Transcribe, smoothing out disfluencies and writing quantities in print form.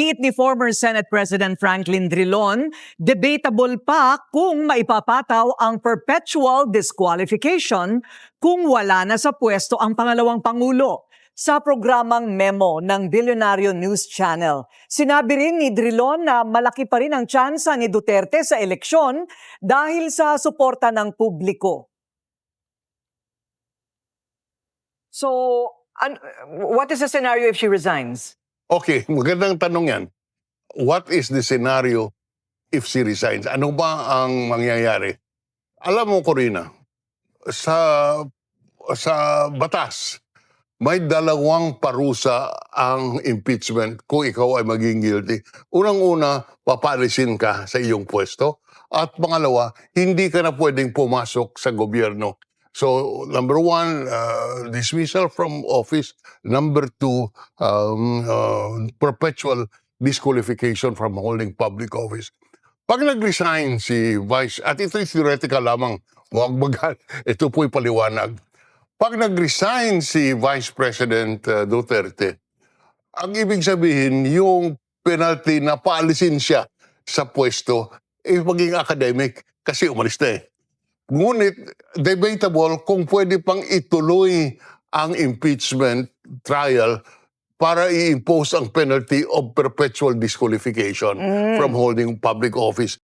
Git ni former Senate President Franklin Drilon, debatable pa kung maipapataw ang perpetual disqualification kung wala na sa pwesto ang pangalawang pangulo. Sa programang Memo ng Bilyonaryo News Channel, sinabi rin ni Drilon na malaki pa rin ang tsansa ni Duterte sa eleksyon dahil sa suporta ng publiko. So, what is the scenario if she resigns? Okay, magandang tanong yan. What is the scenario if she resigns? Ano ba ang mangyayari? Alam mo, Corina, sa batas, may dalawang parusa ang impeachment kung ikaw ay maging guilty. Unang-una, papaalisin ka sa iyong pwesto. At pangalawa, hindi ka na pwedeng pumasok sa gobyerno. So, number one, dismissal from office. Number two, perpetual disqualification from holding public office. Pag nag-resign si Vice, at ito'y theoretical lamang, ito po'y paliwanag. Pag nag-resign si Vice President Duterte, ang ibig sabihin, yung penalty na paalisin siya sa pwesto, maging academic kasi umalis na eh. Ngunit, debatable kung pwede pang ituloy ang impeachment trial para i-impose ang penalty of perpetual disqualification from holding public office.